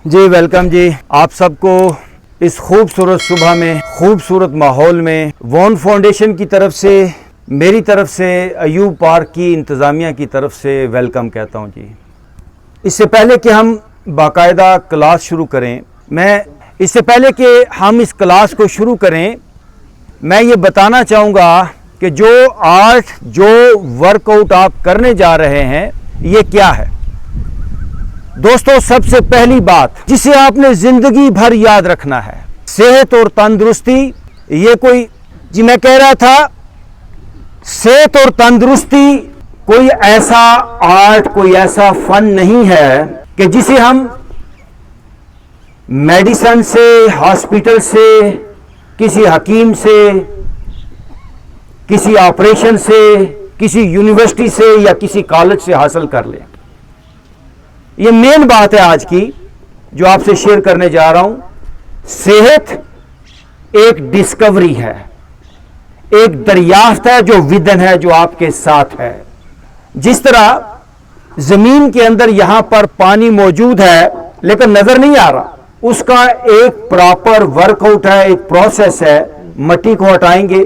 जी welcome जी, आप सबको इस खूबसूरत सुबह में खूबसूरत माहौल में वॉन फाउंडेशन की तरफ से, मेरी तरफ से, अयूब पार्क की इंतज़ामिया की तरफ से वेलकम कहता हूं जी। इससे पहले कि हम बाकायदा क्लास शुरू करें, इससे पहले कि हम इस क्लास को शुरू करें, मैं ये बताना चाहूँगा कि जो वर्कआउट आप करने जा रहे हैं ये क्या है। दोस्तों, सबसे पहली बात जिसे आपने जिंदगी भर याद रखना है, सेहत और तंदुरुस्ती। ये मैं कह रहा था, सेहत और तंदुरुस्ती कोई ऐसा आर्ट, कोई ऐसा फन नहीं है कि जिसे हम मेडिसिन से, हॉस्पिटल से, किसी हकीम से, किसी ऑपरेशन से, किसी यूनिवर्सिटी से या किसी कॉलेज से हासिल कर लें। ये मेन बात है आज की जो आपसे शेयर करने जा रहा हूं। सेहत एक डिस्कवरी है, एक दरियाफ्त है जो विदन है, जो आपके साथ है। जिस तरह जमीन के अंदर यहां पर पानी मौजूद है लेकिन नजर नहीं आ रहा, उसका एक प्रॉपर वर्कआउट है, एक प्रोसेस है। मिट्टी को हटाएंगे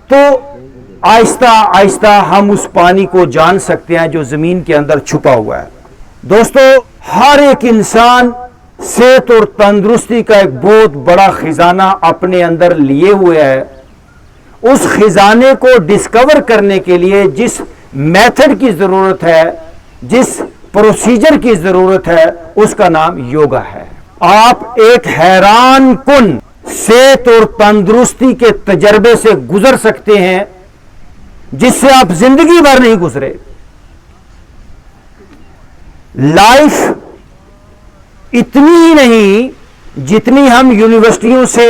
तो आहिस्ता आहिस्ता हम उस पानी को जान सकते हैं जो जमीन के अंदर छुपा हुआ है। दोस्तों, हर एक इंसान सेहत और तंदुरुस्ती का एक बहुत बड़ा खजाना अपने अंदर लिए हुए है। उस खजाने को डिस्कवर करने के लिए जिस मेथड की जरूरत है, जिस प्रोसीजर की जरूरत है, उसका नाम योगा है। आप एक हैरान कुन सेहत और तंदुरुस्ती के तजर्बे से गुजर सकते हैं जिससे आप जिंदगी भर नहीं गुजरे। लाइफ इतनी ही नहीं जितनी हम यूनिवर्सिटियों से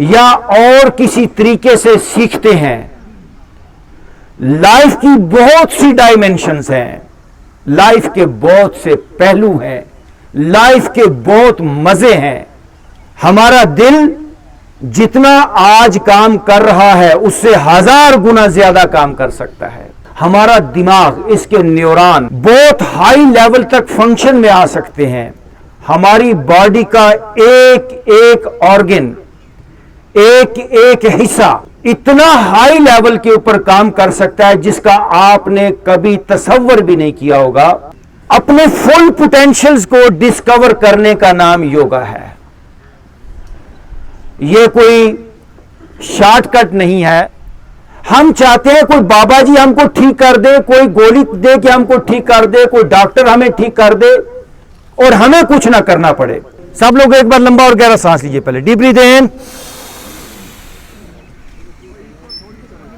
या और किसी तरीके से सीखते हैं। लाइफ की बहुत सी डायमेंशंस हैं, लाइफ के बहुत से पहलू हैं, लाइफ के बहुत मजे हैं। हमारा दिल जितना आज काम कर रहा है उससे 1000 गुना ज्यादा काम कर सकता है। हमारा दिमाग, इसके न्यूरॉन बहुत हाई लेवल तक फंक्शन में आ सकते हैं। हमारी बॉडी का एक एक ऑर्गन, एक एक हिस्सा इतना हाई लेवल के ऊपर काम कर सकता है जिसका आपने कभी तसव्वुर भी नहीं किया होगा। अपने फुल पोटेंशियल्स को डिस्कवर करने का नाम योगा है। ये कोई शॉर्टकट नहीं है। हम चाहते हैं कोई बाबा जी हमको ठीक कर दे, कोई गोली दे के हमको ठीक कर दे, कोई डॉक्टर हमें ठीक कर दे और हमें कुछ ना करना पड़े। सब लोग एक बार लंबा और गहरा सांस लीजिए। पहले डीप ब्रीथ इन,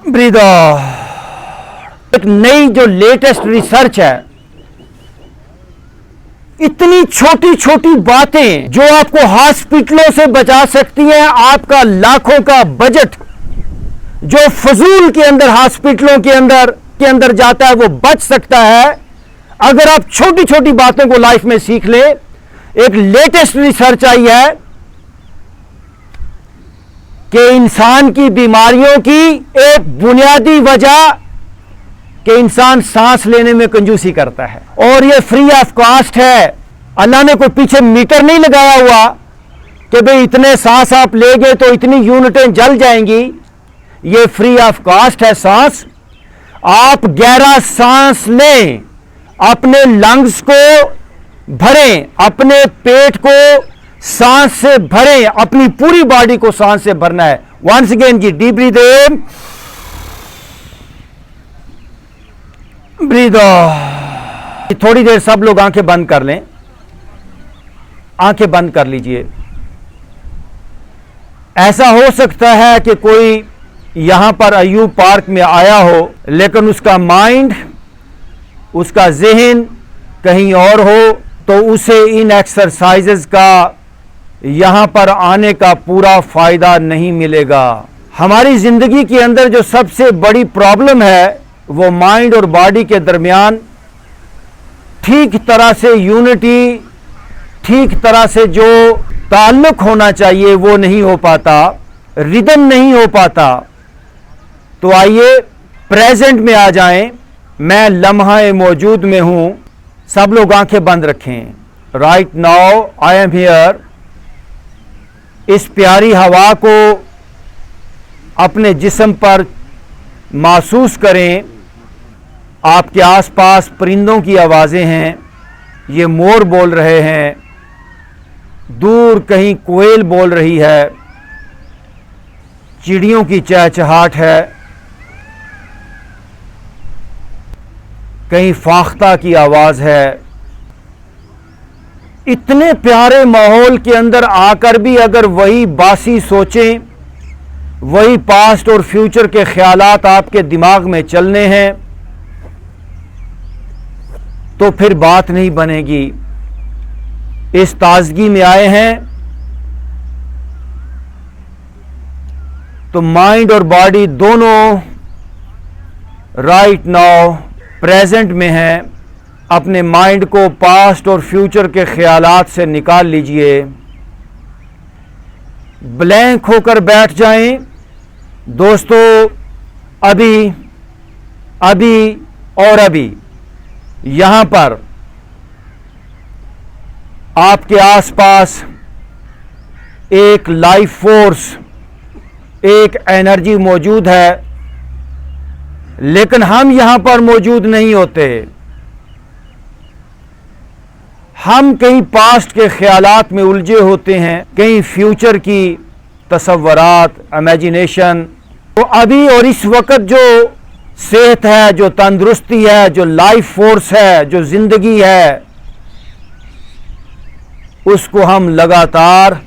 ब्रीथ आउट। एक नई जो लेटेस्ट रिसर्च है, इतनी छोटी छोटी बातें जो आपको हॉस्पिटलों से बचा सकती हैं। आपका लाखों का बजट जो फजूल के अंदर, हॉस्पिटलों के अंदर जाता है, वो बच सकता है अगर आप छोटी छोटी बातों को लाइफ में सीख लें। एक लेटेस्ट रिसर्च आई है कि इंसान की बीमारियों की एक बुनियादी वजह कि इंसान सांस लेने में कंजूसी करता है, और ये फ्री ऑफ कॉस्ट है। अल्लाह ने कोई पीछे मीटर नहीं लगाया हुआ कि भाई इतने सांस आप ले गए तो इतनी यूनिटें जल जाएंगी। ये फ्री ऑफ कॉस्ट है सांस। आप गहरा सांस लें, अपने लंग्स को भरें, अपने पेट को सांस से भरें, अपनी पूरी बॉडी को सांस से भरना है। वंस अगेन जी, डीप ब्रीथ इन, ब्रीथ आउट। थोड़ी देर सब लोग आंखें बंद कर लें, आंखें बंद कर लीजिए। ऐसा हो सकता है कि कोई यहां पर अयूब पार्क में आया हो लेकिन उसका माइंड, उसका जहन कहीं और हो, तो उसे इन एक्सरसाइजेज का यहां पर आने का पूरा फायदा नहीं मिलेगा। हमारी जिंदगी के अंदर जो सबसे बड़ी प्रॉब्लम है वो माइंड और बॉडी के दरमियान ठीक तरह से यूनिटी, ठीक तरह से जो ताल्लुक होना चाहिए वो नहीं हो पाता, रिदम नहीं हो पाता। तो आइए प्रेजेंट में आ जाएं। मैं लम्हा मौजूद में हूं। सब लोग आंखें बंद रखें। Right now I am here. इस प्यारी हवा को अपने जिस्म पर महसूस करें। आपके आसपास परिंदों की आवाज़ें हैं, ये मोर बोल रहे हैं, दूर कहीं कोयल बोल रही है, चिड़ियों की चहचहाट है, कहीं फाख्ता की आवाज़ है। इतने प्यारे माहौल के अंदर आकर भी अगर वही बासी सोचें, वही पास्ट और फ्यूचर के ख्यालात आपके दिमाग में चलने हैं, तो फिर बात नहीं बनेगी। इस ताजगी में आए हैं तो माइंड और बॉडी दोनों राइट नाउ प्रेजेंट में हैं। अपने माइंड को पास्ट और फ्यूचर के ख्यालात से निकाल लीजिए, ब्लैंक होकर बैठ जाएं। दोस्तों, अभी अभी और अभी यहां पर आपके आसपास एक लाइफ फोर्स, एक एनर्जी मौजूद है, लेकिन हम यहां पर मौजूद नहीं होते। हम कहीं पास्ट के ख्यालात में उलझे होते हैं, कहीं फ्यूचर की तसव्वुरात, इमेजिनेशन। तो अभी और इस वक्त जो सेहत है, जो तंदुरुस्ती है, जो लाइफ फोर्स है, जो जिंदगी है, उसको हम लगातार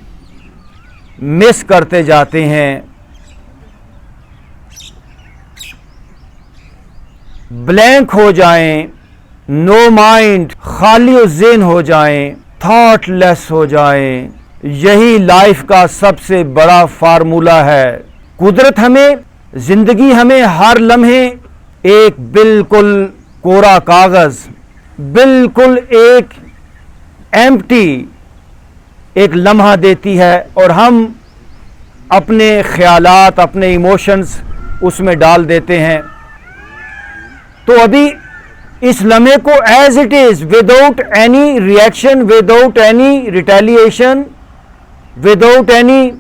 मिस करते जाते हैं। ब्लैंक हो जाएं, नो माइंड, खाली ज़हन हो जाएं, थॉटलेस हो जाएं। यही लाइफ का सबसे बड़ा फार्मूला है। कुदरत हमें, जिंदगी हमें हर लम्हे एक बिल्कुल कोरा कागज, बिल्कुल एक एम्प्टी एक लम्हा देती है, और हम अपने ख्यालात, अपने इमोशंस उसमें डाल देते हैं। तो अभी इस लम्हे को as it is, without any reaction, without any retaliation, without any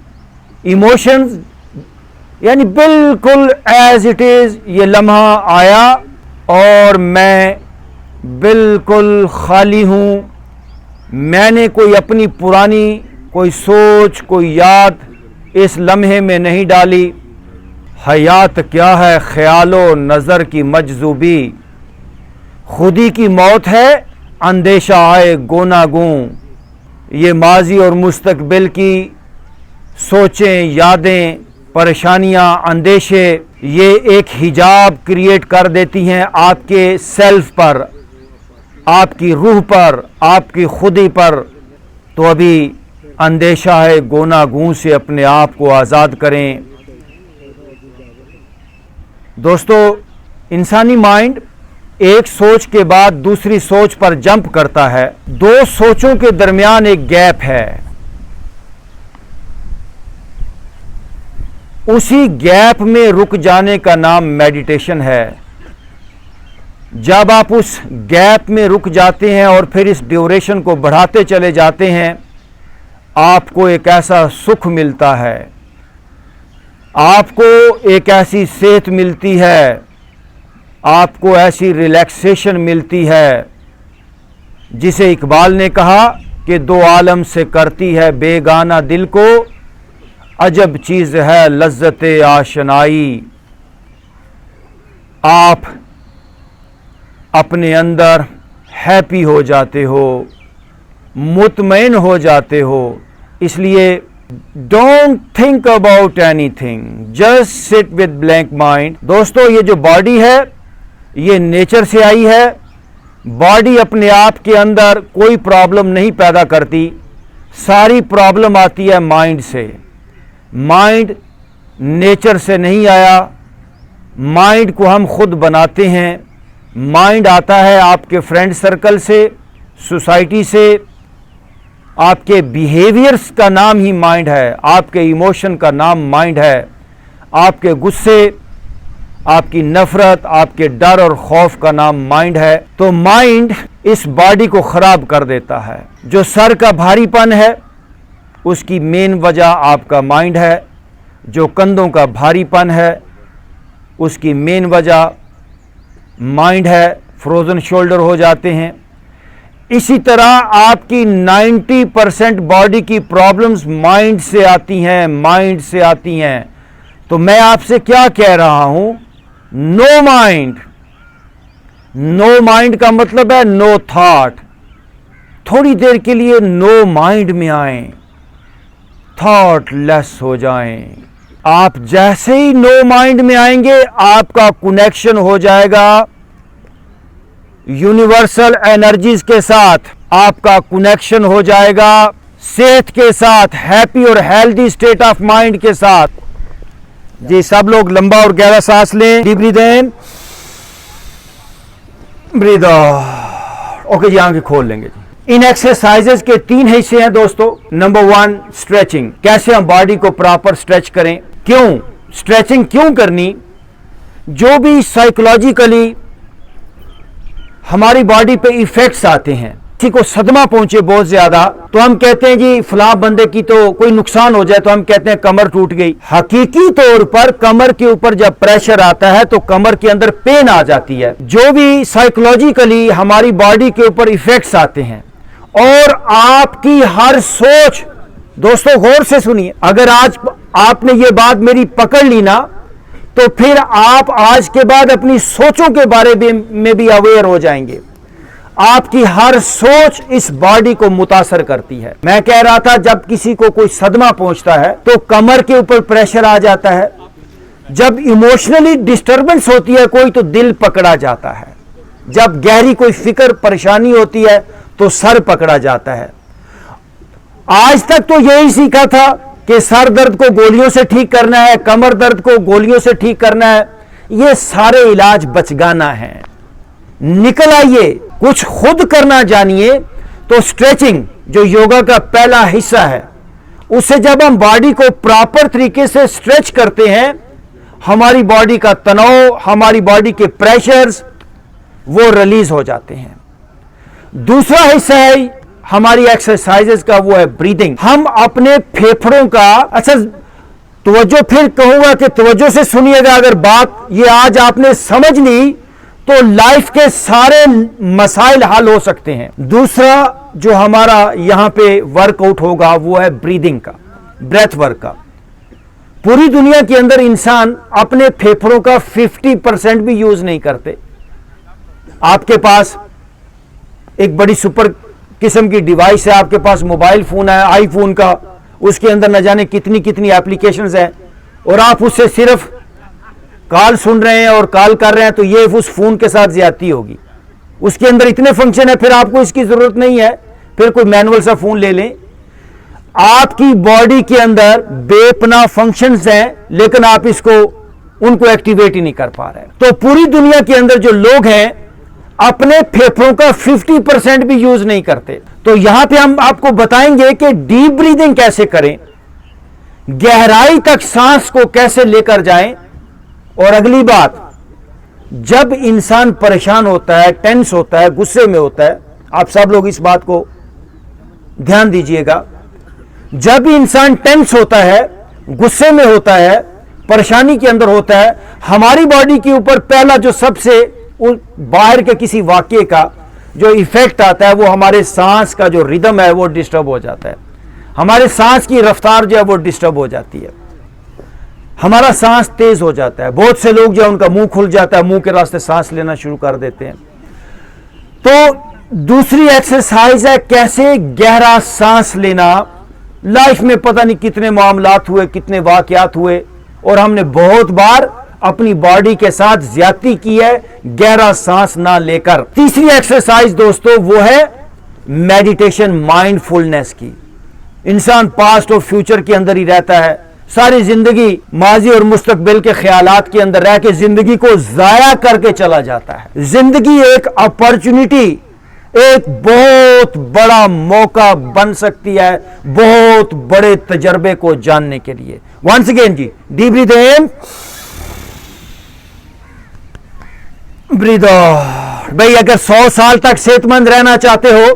emotions, यानी बिल्कुल एज इट इज ये लम्हा आया और मैं बिल्कुल खाली हूं। मैंने कोई अपनी पुरानी कोई सोच, कोई याद इस लम्हे में नहीं डाली। हयात क्या है, ख्यालो नज़र की मजजूबी। खुदी की मौत है, अंदेशा आए गोनागूं। ये माजी और मुस्तकबिल की सोचें, यादें, परेशानियां, अंदेशे, ये एक हिजाब क्रिएट कर देती हैं आपके सेल्फ पर, आपकी रूह पर, आपकी खुदी पर। तो अभी अंदेशा है गोनागूं से अपने आप को आज़ाद करें। दोस्तों, इंसानी माइंड एक सोच के बाद दूसरी सोच पर जंप करता है। दो सोचों के दरमियान एक गैप है। उसी गैप में रुक जाने का नाम मेडिटेशन है। जब आप उस गैप में रुक जाते हैं और फिर इस ड्यूरेशन को बढ़ाते चले जाते हैं, आपको एक ऐसा सुख मिलता है, आपको एक ऐसी सेहत मिलती है, आपको ऐसी रिलैक्सेशन मिलती है, जिसे इकबाल ने कहा कि दो आलम से करती है बेगाना दिल को, अजब चीज़ है लज्जत आशनाई। आप अपने अंदर हैप्पी हो जाते हो, मुतमईन हो जाते हो। इसलिए don't think about anything, just sit with blank mind. दोस्तों, ये जो बॉडी है ये नेचर से आई है। बॉडी अपने आप के अंदर कोई प्रॉब्लम नहीं पैदा करती, सारी प्रॉब्लम आती है माइंड से। माइंड नेचर से नहीं आया, माइंड को हम खुद बनाते हैं। माइंड आता है आपके फ्रेंड सर्कल से, सोसाइटी से। आपके बिहेवियर्स का नाम ही माइंड है, आपके इमोशन का नाम माइंड है। आपके गुस्से, आपकी नफरत, आपके डर और खौफ का नाम माइंड है। तो माइंड इस बॉडी को खराब कर देता है। जो सर का भारीपन है उसकी मेन वजह आपका माइंड है। जो कंधों का भारीपन है उसकी मेन वजह माइंड है। फ्रोजन शोल्डर हो जाते हैं। इसी तरह आपकी 90% बॉडी की प्रॉब्लम्स माइंड से आती हैं, माइंड से आती हैं। तो मैं आपसे क्या कह रहा हूं, नो माइंड। नो माइंड का मतलब है नो थॉट। थोड़ी देर के लिए नो माइंड में आए, थॉट लेस हो जाएं। आप जैसे ही नो माइंड में आएंगे आपका कनेक्शन हो जाएगा यूनिवर्सल एनर्जीज के साथ, आपका कनेक्शन हो जाएगा सेहत के साथ, हैप्पी और हेल्दी स्टेट ऑफ माइंड के साथ। जी सब लोग लंबा और गहरा सांस लें। डीप ब्रीथ इन, ब्रीथ आउट। ओके जी, आंखें खोल लेंगे जी। इन एक्सरसाइजेस के 3 हिस्से हैं दोस्तों। नंबर 1 स्ट्रेचिंग, कैसे हम बॉडी को प्रॉपर स्ट्रेच करें। क्यों स्ट्रेचिंग क्यों करनी, जो भी साइकोलॉजिकली हमारी बॉडी पे इफेक्ट्स आते हैं, किसी को सदमा पहुंचे बहुत ज्यादा तो हम कहते हैं जी फलां बंदे की तो कोई नुकसान हो जाए तो हम कहते हैं कमर टूट गई। हकीकी तौर पर कमर के ऊपर जब प्रेशर आता है तो कमर के अंदर पेन आ जाती है। जो भी साइकोलॉजिकली हमारी बॉडी के ऊपर इफेक्ट्स आते हैं और आपकी हर सोच, दोस्तों गौर से सुनिए, अगर आज आपने ये बात मेरी पकड़ ली ना तो फिर आप आज के बाद अपनी सोचों के बारे में भी अवेयर हो जाएंगे। आपकी हर सोच इस बॉडी को मुतासर करती है। मैं कह रहा था जब किसी को कोई सदमा पहुंचता है तो कमर के ऊपर प्रेशर आ जाता है। जब इमोशनली डिस्टर्बेंस होती है कोई तो दिल पकड़ा जाता है। जब गहरी कोई फिक्र परेशानी होती है तो सर पकड़ा जाता है। आज तक तो यही सीखा था कि सर दर्द को गोलियों से ठीक करना है, कमर दर्द को गोलियों से ठीक करना है। ये सारे इलाज बचगाना है। निकल आइए, कुछ खुद करना जानिए। तो स्ट्रेचिंग जो योगा का पहला हिस्सा है, उससे जब हम बॉडी को प्रॉपर तरीके से स्ट्रेच करते हैं, हमारी बॉडी का तनाव, हमारी बॉडी के प्रेशर्स वो रिलीज हो जाते हैं। दूसरा हिस्सा है हमारी एक्सरसाइजेस का, वो है ब्रीदिंग। हम अपने फेफड़ों का, अच्छा तवज्जो फिर कहूंगा कि तवज्जो से सुनिएगा। अगर बात ये आज आपने समझ ली तो लाइफ के सारे मसाइल हल हो सकते हैं। दूसरा जो हमारा यहां पे वर्कआउट होगा वो है ब्रीदिंग का, ब्रेथ वर्क का। पूरी दुनिया के अंदर इंसान अपने फेफड़ों का 50% भी यूज नहीं करते। आपके पास एक बड़ी सुपर किस्म की डिवाइस है, आपके पास मोबाइल फोन है, आईफोन का, उसके अंदर न जाने कितनी कितनी एप्लीकेशंस हैं और आप उससे सिर्फ कॉल सुन रहे हैं और कॉल कर रहे हैं, तो ये उस फोन के साथ ज्यादती होगी। उसके अंदर इतने फंक्शन है, फिर आपको इसकी जरूरत नहीं है, फिर कोई मैनुअल सा फोन ले लें। आपकी बॉडी के अंदर बेपनाह फंक्शंस हैं, लेकिन आप उनको एक्टिवेट ही नहीं कर पा रहे। तो पूरी दुनिया के अंदर जो लोग हैं अपने फेफड़ों का 50% भी यूज नहीं करते। तो यहां पे हम आपको बताएंगे कि डीप ब्रीदिंग कैसे करें, गहराई तक सांस को कैसे लेकर जाएं। और अगली बात, जब इंसान परेशान होता है, टेंस होता है, गुस्से में होता है, आप सब लोग इस बात को ध्यान दीजिएगा, जब भी इंसान टेंस होता है, गुस्से में होता है, परेशानी के अंदर होता है, हमारी बॉडी के ऊपर पहला जो सबसे बाहर के किसी वाक्य का जो इफेक्ट आता है वो हमारे सांस का जो रिदम है वो डिस्टर्ब हो जाता है। हमारे सांस की रफ्तार जो है वो डिस्टर्ब हो जाती है, हमारा सांस तेज हो जाता है। बहुत से लोग जो उनका मुंह खुल जाता है, मुंह के रास्ते सांस लेना शुरू कर देते हैं। तो दूसरी एक्सरसाइज है कैसे गहरा सांस लेना। लाइफ में पता नहीं कितने मामलात हुए, कितने वाकयात हुए और हमने बहुत बार अपनी बॉडी के साथ ज्यादती की है गहरा सांस ना लेकर। तीसरी एक्सरसाइज दोस्तों वो है मेडिटेशन, माइंडफुलनेस की। इंसान पास्ट और फ्यूचर के अंदर ही रहता है, सारी जिंदगी माजी और मुस्तकबिल के ख्यालात के अंदर रह के जिंदगी को जाया करके चला जाता है। जिंदगी एक अपॉर्चुनिटी, एक बहुत बड़ा मौका बन सकती है बहुत बड़े तजर्बे को जानने के लिए। वंस अगेन जी, डीप ब्रीथ इन, ब्रीद आउट। भाई अगर 100 साल तक सेहतमंद रहना चाहते हो,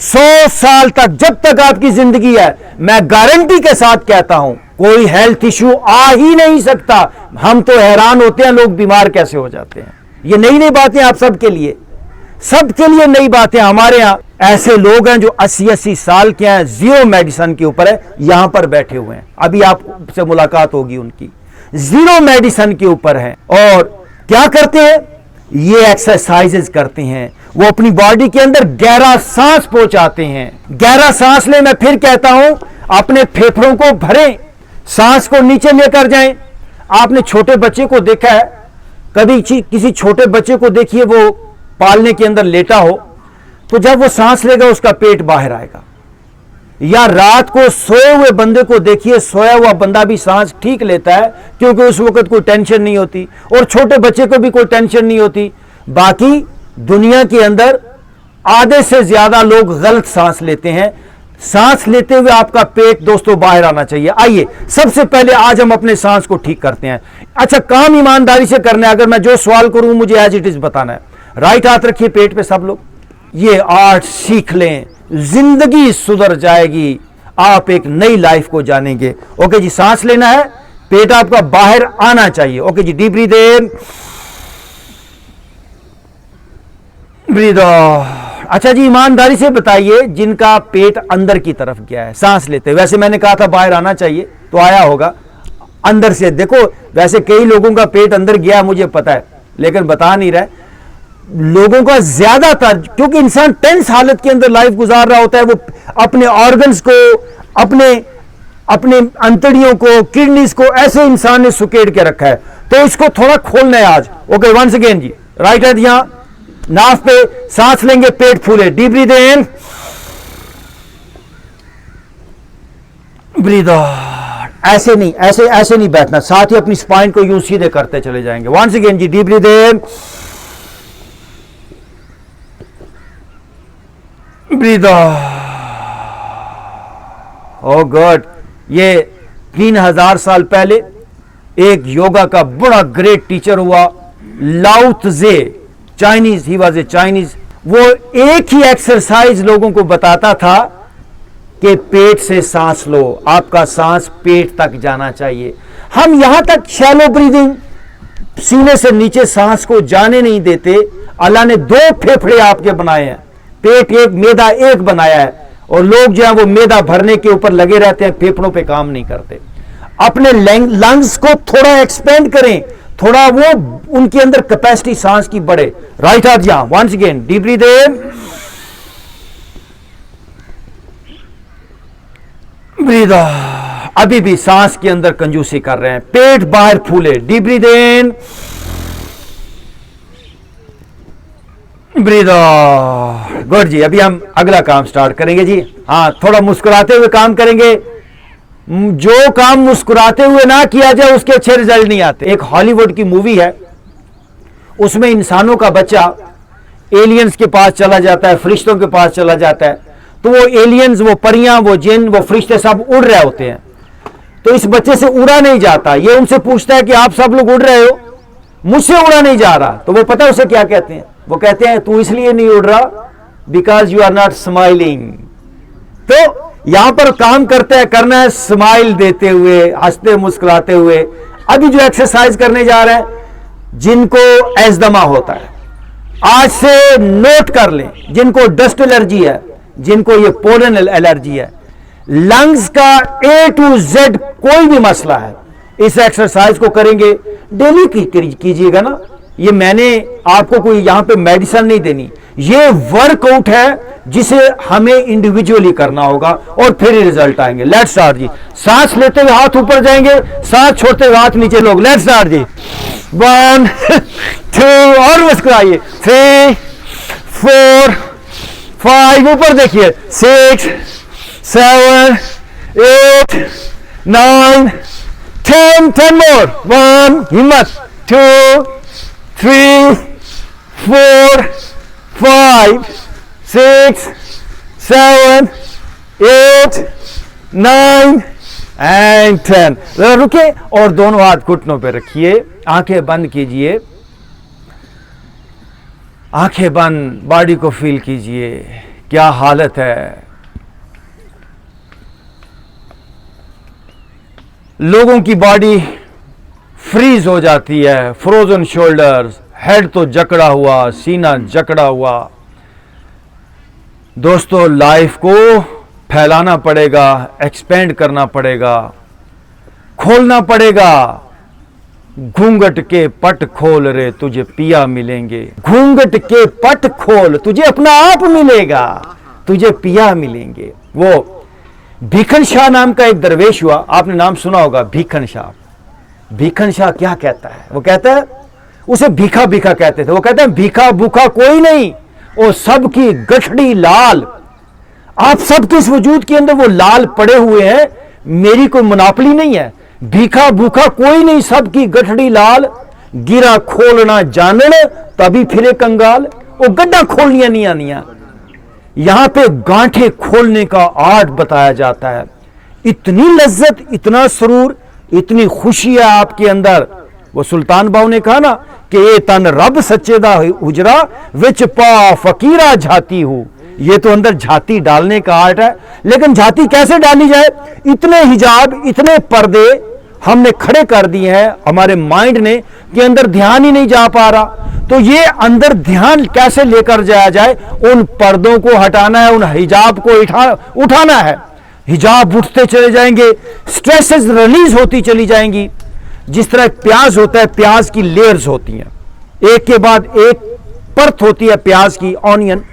100 साल तक, जब तक आपकी जिंदगी है, मैं गारंटी के साथ कहता हूं कोई हेल्थ इश्यू आ ही नहीं सकता। हम तो हैरान होते हैं लोग बीमार कैसे हो जाते हैं। ये नई नई बातें आप सबके लिए नई बातें। हमारे यहां ऐसे लोग हैं जो 80-80 साल के हैं, जीरो मेडिसिन के ऊपर है, यहां पर बैठे हुए हैं, अभी आपसे मुलाकात होगी उनकी, जीरो मेडिसिन के ऊपर है। और क्या करते हैं, ये एक्सरसाइजेस करते हैं, वो अपनी बॉडी के अंदर गहरा सांस पहुंचाते हैं। गहरा सांस ले, मैं फिर कहता हूं, अपने फेफड़ों को भरें, सांस को नीचे लेकर जाएं। आपने छोटे बच्चे को देखा है, कभी किसी छोटे बच्चे को देखिए, वो पालने के अंदर लेटा हो, तो जब वो सांस लेगा उसका पेट बाहर आएगा। या रात को सोए हुए बंदे को देखिए, सोया हुआ बंदा भी सांस ठीक लेता है, क्योंकि उस वक्त कोई टेंशन नहीं होती, और छोटे बच्चे को भी कोई टेंशन नहीं होती। बाकी दुनिया के अंदर आधे से ज्यादा लोग गलत सांस लेते हैं। सांस लेते हुए आपका पेट दोस्तों बाहर आना चाहिए। आइए सबसे पहले आज हम अपने सांस को ठीक करते हैं। अच्छा, काम ईमानदारी से करना है। अगर मैं जो सवाल करूं मुझे एज इट इज बताना है। राइट हाथ रखिए पेट पे सब लोग। ये आर्ट सीख लें, जिंदगी सुधर जाएगी, आप एक नई लाइफ को जानेंगे। ओके जी, सांस लेना है, पेट आपका बाहर आना चाहिए। ओके जी, डीप ब्रीथ इन, ब्रीथ आउट। अच्छा जी, ईमानदारी से बताइए जिनका पेट अंदर की तरफ गया है सांस लेते, वैसे मैंने कहा था बाहर आना चाहिए तो आया होगा, अंदर से देखो। वैसे कई लोगों का पेट अंदर गया मुझे पता है, लेकिन बता नहीं रहे लोगों का ज्यादातर, क्योंकि इंसान टेंस हालत के अंदर लाइफ गुजार रहा होता है, वो अपने ऑर्गन्स को, अपने अंतड़ियों को, किडनीज को ऐसे इंसान ने सुकेड़ के रखा है, तो इसको थोड़ा खोलना है आज। ओके, वंस अगेन जी, राइट हैंड यहां नाफ पे, सांस लेंगे, पेट फूले, डीप ब्रीथ इन, ब्रीथ आउट। ऐसे नहीं बैठना, साथ ही अपनी स्पाइन को यूं सीधे करते चले जाएंगे। वंस अगेन जी, डीप ब्रीथ इन, ब्रीथ आउट। ओह गॉड, ये 3000 साल पहले एक योगा का बड़ा ग्रेट टीचर हुआ, लाओ त्से, Chinese, he was a Chinese. वो एक ही एक्सरसाइज लोगों को बताता था कि पेट से सांस लो, आपका सांस पेट तक जाना चाहिए। हम यहां तक शैलो ब्रीदिंग, सीने से नीचे सांस को जाने नहीं देते। अल्लाह ने 2 फेफड़े आपके बनाए हैं, पेट एक, मैदा एक बनाया है, और लोग जो है वो मैदा भरने के ऊपर लगे रहते हैं, फेफड़ों पे काम नहीं करते। अपने लंग्स को थोड़ा एक्सपेंड करें, थोड़ा वो उनके अंदर कैपेसिटी सांस की बढ़े। राइट हाथ यहां, वंस अगेन डीप ब्रीथ इन, ब्रीथ आउट। अभी भी सांस के अंदर कंजूसी कर रहे हैं, पेट बाहर फूले, डीप ब्रीथ इन, ब्रीथ आउट। गुड जी, अभी हम अगला काम स्टार्ट करेंगे जी। हाँ, थोड़ा मुस्कुराते हुए काम करेंगे। जो काम मुस्कुराते हुए ना किया जाए उसके अच्छे रिजल्ट नहीं आते। एक हॉलीवुड की मूवी है, उसमें इंसानों का बच्चा एलियंस के पास चला जाता है, फरिश्तों के पास चला जाता है, तो वो एलियंस, वो परियां, वो जिन, वो फरिश्ते सब उड़ रहे होते हैं। तो इस बच्चे से उड़ा नहीं जाता। ये उनसे पूछता है कि आप सब लोग उड़ रहे हो, मुझसे उड़ा नहीं जा रहा। तो वो पता है उसे क्या कहते हैं? वो कहते हैं तू इसलिए नहीं उड़ रहा because you are not smiling. तो यहां पर काम करना है स्माइल देते हुए, हंसते मुस्कुराते हुए। अभी जो एक्सरसाइज करने जा रहे हैं, जिनको एजदमा होता है, आज से नोट कर लें, जिनको डस्ट एलर्जी है, जिनको ये पोलन एलर्जी है, लंग्स का A to Z कोई भी मसला है, इस एक्सरसाइज को करेंगे, डेली कीजिएगा ना। ये मैंने आपको कोई यहां पे मेडिसिन नहीं देनी, ये वर्कआउट है जिसे हमें इंडिविजुअली करना होगा और फिर रिजल्ट आएंगे। लेट्स स्टार्ट जी। सांस लेते हुए हाथ ऊपर जाएंगे, सांस छोड़ते हुए हाथ नीचे लोग। लेट्स स्टार्ट जी। 1 2 और मुस्कुराइए, 3 4 5 ऊपर देखिए, 6 7 8 9 10 मोर। 1 हिम्मत, 2 3 4 5 6 7 8 9 एंड 10। रुके और दोनों हाथ घुटनों पे रखिए, आंखें बंद कीजिए। आंखें बंद, बॉडी को फील कीजिए, क्या हालत है। लोगों की बॉडी फ्रीज हो जाती है, फ्रोजन शोल्डर्स, हेड तो जकड़ा हुआ, सीना जकड़ा हुआ। दोस्तों, लाइफ को फैलाना पड़ेगा, एक्सपेंड करना पड़ेगा, खोलना पड़ेगा। घूंघट के पट खोल रे, तुझे पिया मिलेंगे। घूंघट के पट खोल, तुझे अपना आप मिलेगा, तुझे पिया मिलेंगे। वो भीखन शाह नाम का एक दरवेश हुआ, आपने नाम सुना होगा, भीखन शाह। भीखन शाह क्या कहता है? वो कहता है, उसे भीखा भीखा कहते थे। वो कहता है, भीखा भूखा कोई नहीं, वो सबकी गठड़ी लाल। आप सबके इस वजूद के अंदर वो लाल पड़े हुए हैं, मेरी कोई मुनाफली नहीं है। भीखा भूखा कोई नहीं, सबकी गठड़ी लाल। गिरा खोलना जानन, तभी फिरे कंगाल। वो गड्ढा खोलनिया नहीं आनिया। यहां पे गांठे खोलने का आर्ट बताया जाता है। इतनी लज्जत, इतना सुरूर, इतनी खुशी है आपके अंदर। वो सुल्तान बाहू ने कहा ना कि ये तन रब सच्चे दा हुजरा विच पा फकीरा झाती हूं। ये तो अंदर झाती डालने का आर्ट है, लेकिन झाती कैसे डाली जाए? इतने हिजाब, इतने पर्दे हमने खड़े कर दिए हैं हमारे माइंड ने कि अंदर ध्यान ही नहीं जा पा रहा। तो ये अंदर ध्यान कैसे लेकर जाया जाए? उन पर्दों को हटाना है, उन हिजाब को उठाना है। हिजाब उठते चले जाएंगे, स्ट्रेसेस रिलीज होती चली जाएंगी। जिस तरह प्याज होता है, प्याज की लेयर्स होती हैं, एक के बाद एक परत होती है प्याज की, ऑनियन।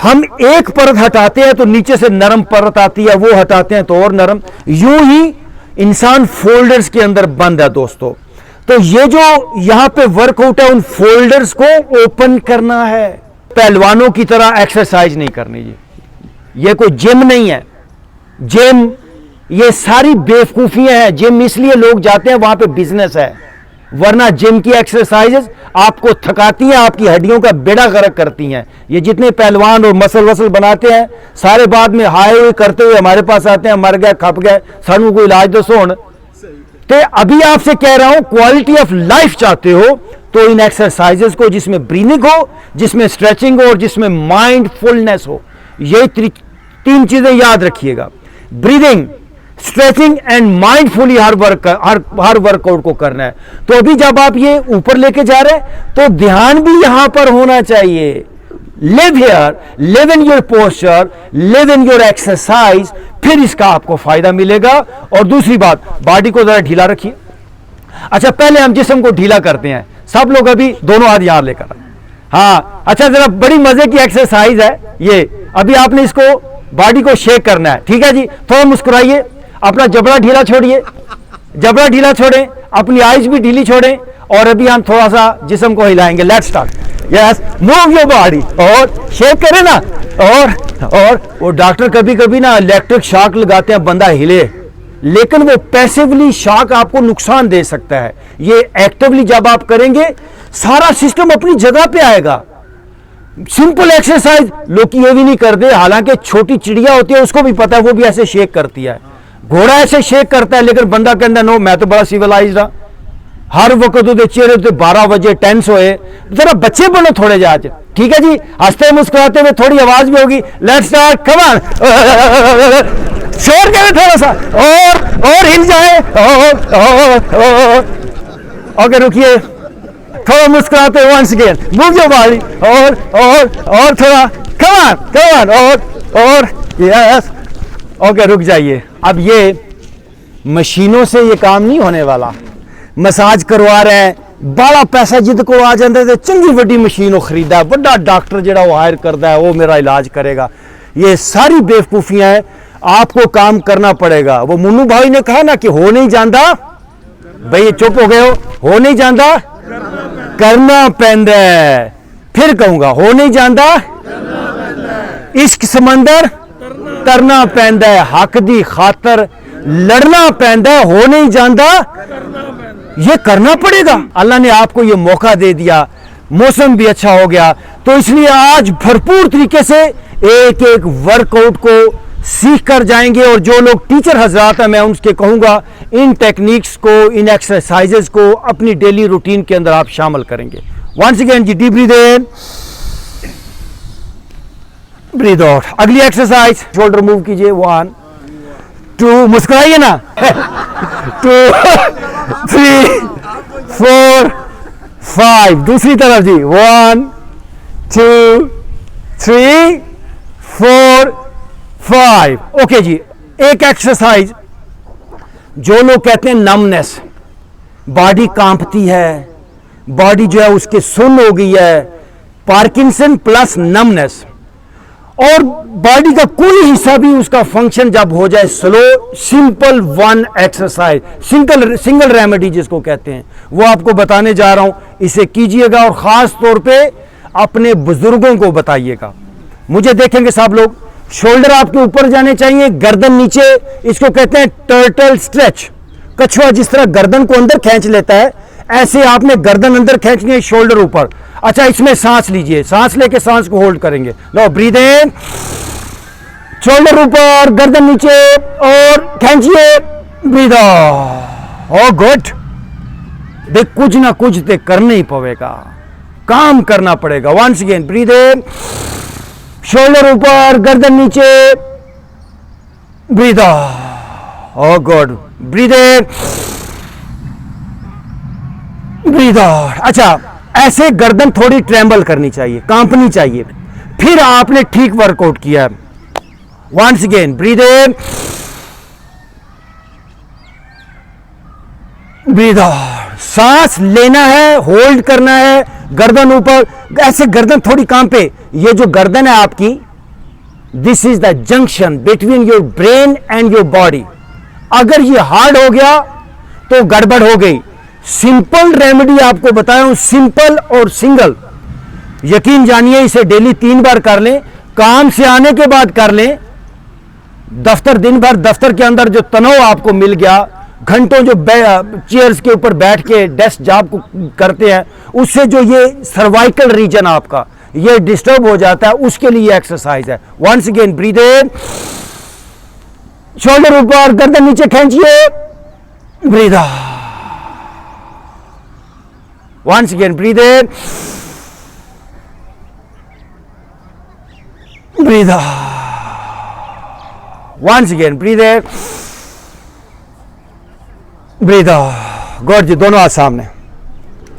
हम एक परत हटाते हैं तो नीचे से नरम परत आती है, वो हटाते हैं तो और नरम। यूं ही इंसान फोल्डर्स के अंदर बंद है दोस्तों। तो ये जो यहां पे वर्कआउट है, उन फोल्डर्स को ओपन करना है। पहलवानों की तरह एक्सरसाइज नहीं करनी जी, ये कोई जिम नहीं है। जिम ये सारी बेवकूफियां हैं। जिम इसलिए लोग जाते हैं, वहां पे बिजनेस है, वरना जिम की एक्सरसाइजेस आपको थकाती हैं, आपकी हड्डियों का बेड़ा गर्क करती हैं। ये जितने पहलवान और मसल वसल बनाते हैं, सारे बाद में हाय हुए करते हुए हमारे पास आते हैं, मर गए, खप गए, सानू कोई इलाज दसो। तो अभी आपसे कह रहा हूं, क्वालिटी ऑफ लाइफ चाहते हो तो इन एक्सरसाइजेस को, जिसमें ब्रीदिंग हो, जिसमें स्ट्रेचिंग हो और जिसमें माइंडफुलनेस हो, ये तीन चीजें याद रखिएगा। Breathing, stretching and mindfully her workout को करना है। तो अभी जब आप ये ऊपर लेके जा रहे हैं तो ध्यान भी यहां पर होना चाहिए। Live here, live in your posture, live in your exercise, फिर इसका आपको फायदा मिलेगा। और दूसरी बात, बॉडी को जरा ढीला रखिए। अच्छा, पहले हम जिस्म को ढीला करते हैं। सब लोग अभी दोनों हाथ यहां लेकर, हाँ, अच्छा, जरा बड़ी मजे की एक्सरसाइज है ये। अभी आपने इसको बॉडी को शेक करना है, ठीक है जी। थोड़ा मुस्कुराइए, अपना जबड़ा ढीला छोड़िए, जबड़ा ढीला छोड़ें, अपनी आइज भी ढीली छोड़ें। और अभी हम थोड़ा सा जिस्म को हिलाएंगे। Let's start. Yes, move your body और शेक करें ना। और वो डॉक्टर कभी कभी ना इलेक्ट्रिक शॉक लगाते हैं, बंदा हिले, लेकिन वो पैसिवली शॉक आपको नुकसान दे सकता है। ये एक्टिवली जब आप करेंगे, सारा सिस्टम अपनी जगह पे आएगा। सिंपल एक्सरसाइज लोग ये भी नहीं करते, हालांकि छोटी चिड़िया होती है, उसको भी पता है, वो भी ऐसे शेक करती है। घोड़ा ऐसे शेक करता है, लेकिन बंदा कहता नो, मैं तो बड़ा सिविलाइज्ड रहा, हर वक्त तो चेहरे तो 12 बजे टेंस होए। जरा बच्चे बनो थोड़े जा, ठीक है जी, हंसते मुस्कुराते हुए, थोड़ी आवाज भी होगी। लेट्स स्टार्ट, कम ऑन, शोर करें थोड़ा सा, और हिल जाए, ओके, रुकिए, थोड़ा मुस्कुराते हुए, once again move your body, और थोड़ा, कम ऑन, और यस, ओके, रुक जाइए। अब ये मशीनों से ये काम नहीं होने वाला। मसाज करवा रहे हैं, बड़ा पैसा जिद को आ जाता है तो चंगी वड्डी मशीन खरीदा है, बड़ा डॉक्टर जो वो हायर करता है, वो मेरा इलाज करेगा। ये सारी बेवकूफियां हैं, आपको काम करना पड़ेगा। वो मुन्नू भाई ने कहा ना कि हो नहीं जाता, भाई चुप हो गए हो नहीं जाता, करना पैंदा है। फिर कहूंगा, हो नहीं जाता, इश्क समंदर तरना पैंदा है, हक दी खातर लड़ना पैंदा है, हो नहीं जाता, ये करना पड़ेगा। अल्लाह ने आपको ये मौका दे दिया, मौसम भी अच्छा हो गया, तो इसलिए आज भरपूर तरीके से एक एक वर्कआउट को सीख कर जाएंगे। और जो लोग टीचर हजरात हैं, मैं उनसे कहूंगा, इन टेक्निक्स को, इन एक्सरसाइजेस को अपनी डेली रूटीन के अंदर आप शामिल करेंगे। वंस अगेन जी, deep breathe in, breathe out. अगली एक्सरसाइज, शोल्डर मूव कीजिए, 1 2, मुस्कुराइए ना 2 3 4 5, दूसरी तरफ जी, 1 2 3 4 5। ओके जी, एक एक्सरसाइज, जो लोग कहते हैं नमनेस, बॉडी कांपती है, बॉडी जो है उसके सुन्न हो गई है, पार्किंसन प्लस नमनेस, और बॉडी का कोई हिस्सा भी उसका फंक्शन जब हो जाए slow, simple 1 exercise, single remedy जिसको कहते हैं, वो आपको बताने जा रहा हूं। इसे कीजिएगा और खास तौर पे अपने बुजुर्गों को बताइएगा। मुझे देखेंगे सब लोग, शोल्डर आपके ऊपर जाने चाहिए, गर्दन नीचे, इसको कहते हैं टर्टल स्ट्रेच। कछुआ जिस तरह गर्दन को अंदर खींच लेता है, ऐसे आपने गर्दन अंदर खींचनी है, शोल्डर ऊपर। अच्छा, इसमें सांस लीजिए, सांस लेके सांस को होल्ड करेंगे। लो, ब्रीद इन, शोल्डर ऊपर, गर्दन नीचे, और खींचिए, ब्रीद आउट। Oh good. देख, कुछ ना कुछ तो करना ही पड़ेगा, काम करना पड़ेगा। Once again, breathe in, shoulder ऊपर, गर्दन नीचे, breathe out. Oh good, breathe in, breathe out. अच्छा, ऐसे गर्दन थोड़ी ट्रेम्बल करनी चाहिए, कांपनी चाहिए, फिर आपने ठीक वर्कआउट किया है। Once again, breathe in, breathe out. सांस लेना है, होल्ड करना है, गर्दन ऊपर, ऐसे गर्दन थोड़ी कांपे। ये जो गर्दन है आपकी, this is the junction between your brain and your body. अगर ये हार्ड हो गया तो गड़बड़ हो गई। सिंपल रेमेडी आपको बताया हूं, सिंपल और सिंगल। यकीन जानिए, इसे डेली 3 बार कर लें, काम से आने के बाद कर लें। दफ्तर, दिन भर दफ्तर के अंदर जो तनाव आपको मिल गया, घंटों जो चेयर्स के ऊपर बैठ के डेस्क जॉब को करते हैं, उससे जो ये सर्वाइकल रीजन आपका ये डिस्टर्ब हो जाता है, उसके लिए एक्सरसाइज है। Once again, breathe in, shoulder ऊपर, गर्दन नीचे खींचिए, breathe out. Once again, breathe in, breathe out. Once again, breathe in, breathe out. Good ji, दोनों हाथ सामने।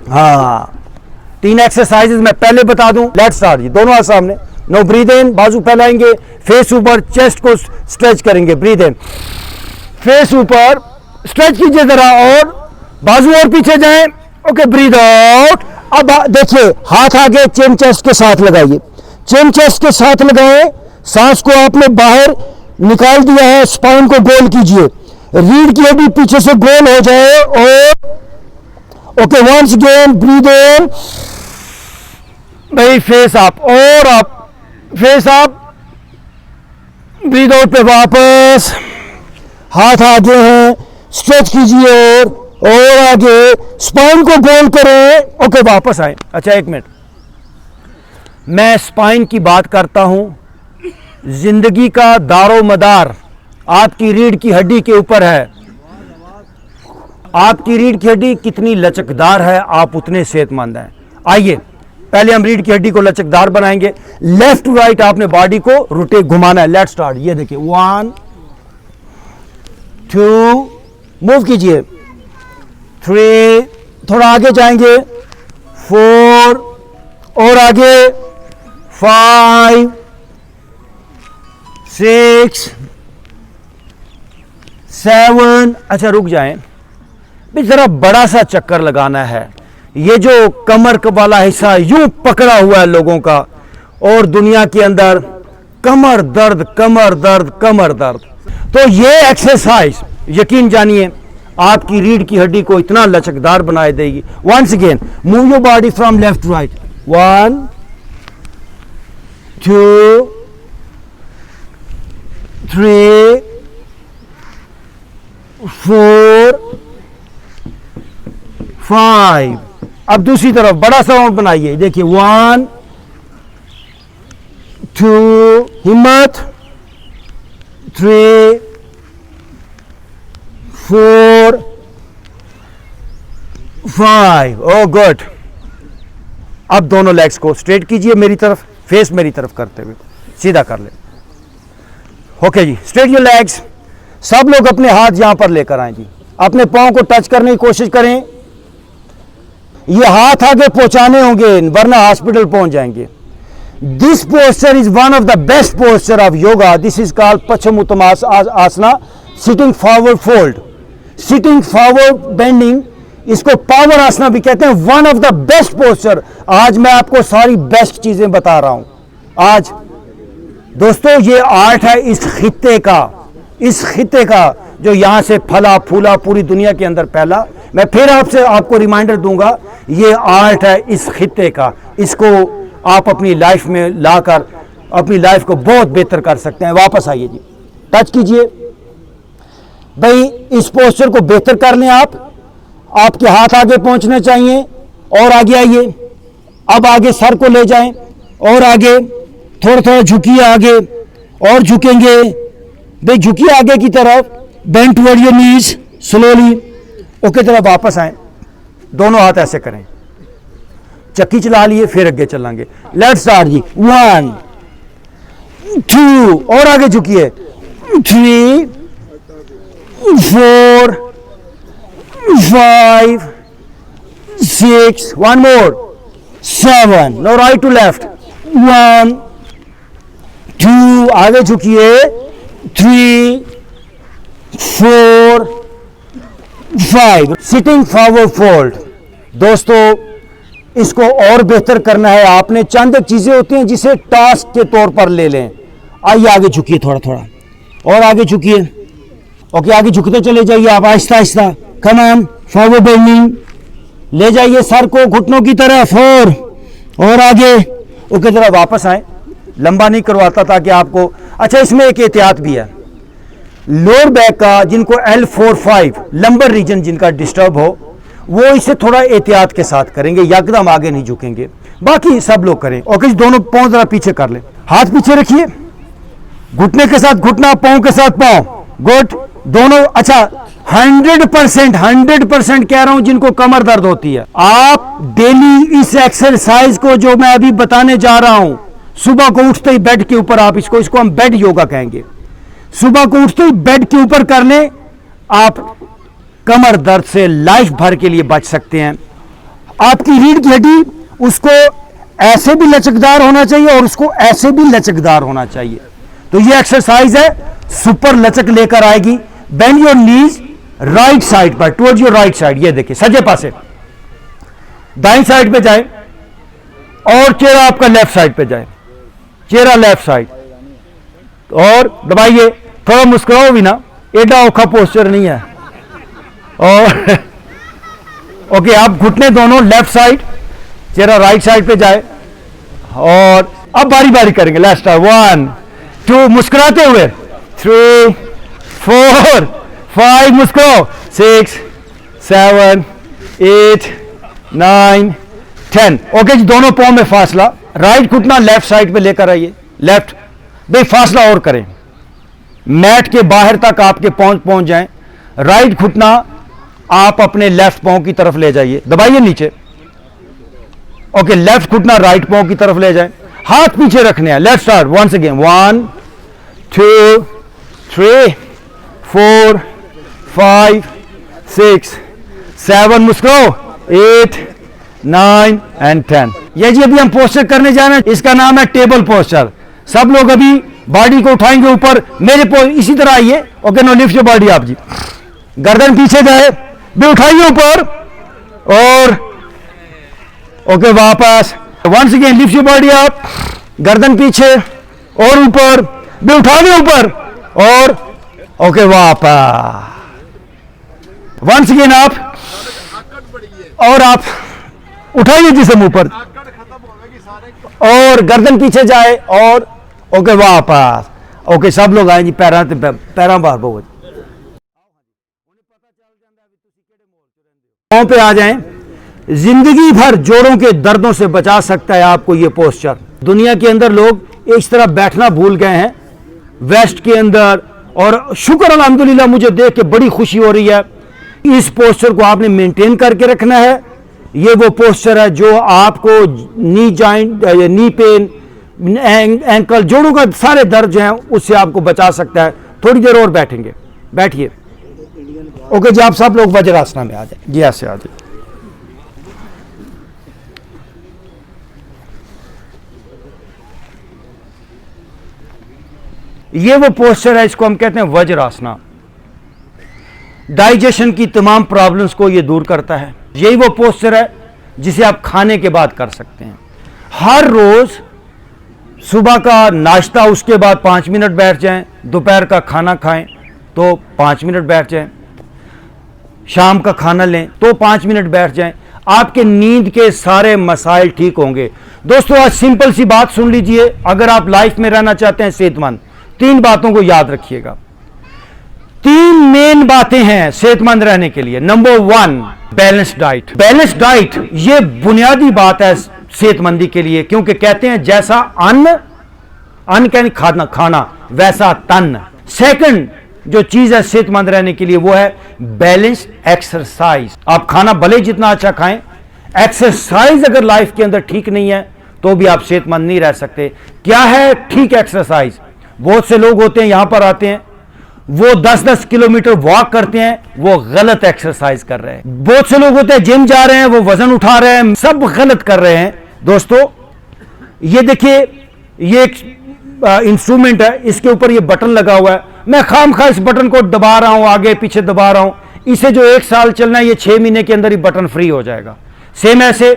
हाँ, 3 एक्सरसाइजेज मैं पहले बता दूं। लेट्स स्टार्ट जी, दोनों हाथ सामने। नो, ब्रीद इन, बाजू फैलाएंगे, फेस ऊपर, चेस्ट को स्ट्रेच करेंगे। ब्रीद इन, फेस ऊपर, स्ट्रेच कीजिए जरा, और बाजू और पीछे जाएं। Okay, breathe out. अब देखिए, हाथ आगे चिन चेस्ट के साथ लगाइए, चिन चेस्ट के साथ लगाएं। सांस को आपने बाहर निकाल दिया है, स्पाइन को गोल कीजिए, रीढ़ की हड्डी पीछे से गोल हो जाए। और okay, once again, breathe in, भाई फेस अप, और up, face up, breathe out पे वापस, हाथ आगे हैं, स्ट्रेच कीजिए, और आगे, स्पाइन को गोल करें। ओके, वापस आए। अच्छा, 1 मिनट, मैं स्पाइन की बात करता हूं। जिंदगी का दारो मदार आपकी रीढ़ की हड्डी के ऊपर है। आपकी रीढ़ की हड्डी कितनी लचकदार है, आप उतने सेहतमंद हैं। आइए, पहले हम रीढ़ की हड्डी को लचकदार बनाएंगे। लेफ्ट टू राइट आपने बॉडी को रोटेट घुमाना है। Let's start. ये देखिए, 1 2, मूव कीजिए, 3, थोड़ा आगे जाएंगे, 4, और आगे, 5 6 7। अच्छा, रुक जाएं, भी जरा बड़ा सा चक्कर लगाना है। ये जो कमर वाला हिस्सा यूं पकड़ा हुआ है लोगों का, और दुनिया के अंदर कमर दर्द, कमर दर्द, कमर दर्द। तो ये एक्सरसाइज यकीन जानिए आपकी रीढ़ की हड्डी को इतना लचकदार बनाए देगी। Once again, move your body from left to right. 1 2 3 4 5। अब दूसरी तरफ बड़ा सा राउंड बनाइए। देखिए, 1 2, हिम्मत, 3 4 5। ओ गुड। अब दोनों लेग्स को स्ट्रेट कीजिए, मेरी तरफ, फेस मेरी तरफ करते हुए सीधा कर ले। ओके जी, स्ट्रेट योर लेग्स। सब लोग अपने हाथ यहां पर लेकर आए जी, अपने पांव को टच करने की कोशिश करें। ये हाथ आगे पहुंचाने होंगे वरना हॉस्पिटल पहुंच जाएंगे। This posture is one of the best posture of yoga. This is called Paschimottanasana, sitting forward fold, sitting forward bending, इसको पावर आसना भी कहते हैं। One of the best posture. आज मैं आपको सारी बेस्ट चीजें बता रहा हूं। आज दोस्तों ये आर्ट है इस खित्ते का जो यहां से फला फूला पूरी दुनिया के अंदर फैला। मैं फिर आपको रिमाइंडर दूंगा, ये आर्ट है इस खित्ते का। इसको आप अपनी लाइफ में लाकर अपनी लाइफ को बहुत बेहतर कर सकते हैं। वापस आइए जी, टच कीजिए भाई। इस पोस्चर को बेहतर कर लें आपके हाथ आगे पहुंचने चाहिए और आगे आइए। अब आगे सर को ले जाएं और आगे थोड़ा थोड़ा झुकिए, आगे और झुकेंगे भाई, झुकिए आगे की तरफ। Bend toward your knees slowly. Okay, तरफ वापस आए, दोनों हाथ ऐसे करें, चक्की चला लिए, फिर आगे चलेंगे। लेट्स स्टार्ट जी। 1 2 और आगे झुकिए। 3 4 5 6 1 more 7। No right to left. 1 2 आगे झुकिए। 3 4 5 सिटिंग फॉरवर्ड फोल्ड। दोस्तों इसको और बेहतर करना है आपने। चंद चीजें होती हैं जिसे टास्क के तौर पर ले लें। आइए आगे झुकिए, थोड़ा थोड़ा और आगे झुकिए। ओके, आगे झुकते चले जाइए आप Aahista Aahista. Come on, forward bending, ले जाइए सर को घुटनों की तरफ और आगे। ओके, जरा वापस आए, लंबा नहीं करवाता ताकि आपको। अच्छा, इसमें एक एहतियात भी है। लोअर बैक का जिनको L4-5 लंबर रीजन जिनका डिस्टर्ब हो वो इसे थोड़ा एहतियात के साथ करेंगे, यकदम आगे नहीं झुकेंगे। बाकी सब लोग करें। ओके, दोनों पांव जरा पीछे कर ले, हाथ पीछे रखिए, घुटने के साथ घुटना, पांव के साथ पांव। गुड, दोनों। अच्छा, 100% कह रहा हूं जिनको कमर दर्द होती है, आप डेली इस एक्सरसाइज को जो मैं अभी बताने जा रहा हूं, सुबह को उठते ही बेड के ऊपर आप इसको हम बेड योगा कहेंगे। सुबह को उठते ही बेड के ऊपर कर लें, आप कमर दर्द से लाइफ भर के लिए बच सकते हैं। आपकी रीढ़ की हड्डी उसको ऐसे भी लचकदार होना चाहिए और उसको ऐसे भी लचकदार होना चाहिए। तो ये एक्सरसाइज है, सुपर लचक लेकर आएगी। Bend your knees right side पर, टुवर्ड्स योर राइट साइड। ये देखिए सज्जे पासे, दाईं साइड पे जाए और चेहरा आपका लेफ्ट साइड पे जाए, चेहरा लेफ्ट साइड। और दबाइए, थोड़ा मुस्कुराओ भी ना, एडा औखा पोस्चर नहीं है। और ओके, आप घुटने दोनों लेफ्ट साइड, चेहरा राइट साइड पे जाए। और अब बारी बारी करेंगे। Let's start. 1 2 मुस्कुराते हुए, 3 4 5 मुस्कुराओ, 6 7 8 9 10। ओके जी, दोनों पांव में फासला, राइट घुटना लेफ्ट साइड पे लेकर आइए, लेफ्ट भाई फासला और करें, मैट के बाहर तक आपके पहुंच जाएं। राइट घुटना आप अपने लेफ्ट पांव की तरफ ले जाइए, दबाइए नीचे। ओके, लेफ्ट घुटना राइट पांव की तरफ ले जाएं, हाथ पीछे रखने हैं। Let's start once again. 1 2 3 4 5 6 7 मुस्कुराओ, 8 9 एंड 10। ये जी अभी हम पोस्चर करने जा रहे हैं, इसका नाम है टेबल पोस्चर। सब लोग अभी बॉडी को उठाएंगे ऊपर, मेरे इसी तरह आइए। Okay, no lift your body. आप जी गर्दन पीछे जाए, भी उठाइए ऊपर और ओके वापस। Once again lift your body up, गर्दन पीछे और ऊपर, भी उठा दे ऊपर और ओके वापस। वंस अगेन आप और आप उठाइए जिस्म ऊपर और गर्दन पीछे जाए और ओके वापस। ओके, सब लोग आए जी, पैरा बाहर बहुत पांव पे आ जाएं। जिंदगी भर जोड़ों के दर्दों से बचा सकता है आपको ये पोस्चर। दुनिया के अंदर लोग इस तरह बैठना भूल गए हैं वेस्ट के अंदर, और शुक्र अल्हम्दुलिल्लाह मुझे देख के बड़ी खुशी हो रही है। इस पोस्चर को आपने मेंटेन करके रखना है, ये वो पोस्चर है जो आपको knee joint, knee pain, ankle, जोड़ों का सारे दर्द जो है उससे आपको बचा सकता है। थोड़ी देर और बैठेंगे, बैठिए। ओके जी, आप सब लोग वज्रासना में आ जाए जी, ऐसे आ जाए। ये वो पोस्चर है, इसको हम कहते हैं वज्रासना। डाइजेशन की तमाम प्रॉब्लम्स को ये दूर करता है। यही वो पोस्चर है जिसे आप खाने के बाद कर सकते हैं। हर रोज सुबह का नाश्ता, उसके बाद 5 मिनट बैठ जाएं, दोपहर का खाना खाएं तो 5 मिनट बैठ जाएं, शाम का खाना लें तो 5 मिनट बैठ जाएं, आपके नींद के सारे मसाइल ठीक होंगे। दोस्तों, आज सिंपल सी बात सुन लीजिए, अगर आप लाइफ में रहना चाहते हैं सेहतमंद, 3 बातों को याद रखिएगा। 3 मेन बातें हैं सेहतमंद रहने के लिए। Number 1, balanced diet. Balanced diet ये बुनियादी बात है सेहतमंदी के लिए, क्योंकि कहते हैं जैसा अन्न कहने खाना वैसा तन। सेकंड जो चीज है सेहतमंद रहने के लिए वो है बैलेंस्ड एक्सरसाइज। आप खाना भले जितना अच्छा खाएं, एक्सरसाइज अगर लाइफ के अंदर ठीक नहीं है तो भी आप सेहतमंद नहीं रह सकते। क्या है ठीक एक्सरसाइज? बहुत से लोग होते हैं यहां पर आते हैं, वो 10-10 किलोमीटर वॉक करते हैं, वो गलत एक्सरसाइज कर रहे हैं। बहुत से लोग होते हैं जिम जा रहे हैं, वो वजन उठा रहे हैं, सब गलत कर रहे हैं। दोस्तों, ये देखिए, ये एक इंस्ट्रूमेंट है, इसके ऊपर ये बटन लगा हुआ है। मैं खामखा इस बटन को दबा रहा हूं, आगे पीछे दबा रहा हूं। इसे जो 1 साल चलना है, ये 6 महीने के अंदर ही बटन फ्री हो जाएगा। सेम ऐसे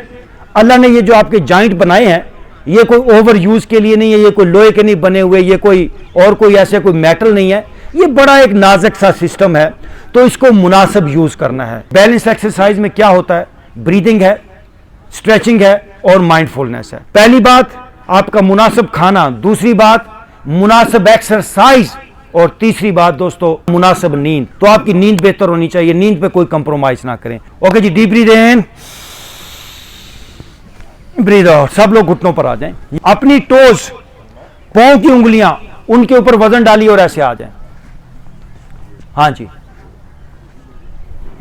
अल्लाह ने ये जो आपके जॉइंट बनाए हैं, ये कोई ओवर यूज के लिए नहीं है, ये कोई लोहे के नहीं बने हुए, ये कोई और कोई ऐसे कोई मेटल नहीं है, ये बड़ा एक नाजुक सा सिस्टम है, तो इसको मुनासिब यूज करना है। बैलेंस एक्सरसाइज में क्या होता है? ब्रीदिंग है, स्ट्रेचिंग है और माइंडफुलनेस है। पहली बात आपका मुनासिब खाना, दूसरी बात मुनासिब एक्सरसाइज और तीसरी बात दोस्तों मुनासिब नींद। तो आपकी नींद बेहतर होनी चाहिए, नींद पे कोई कंप्रोमाइज ना करें। ओके जी, डीप ब्रीथ इन, ब्रीथ आउट। सब लोग घुटनों पर आ जाएं। अपनी टोज, पांव की उंगलियां, उनके ऊपर वजन डालिए और ऐसे आ जाएं। हाँ जी,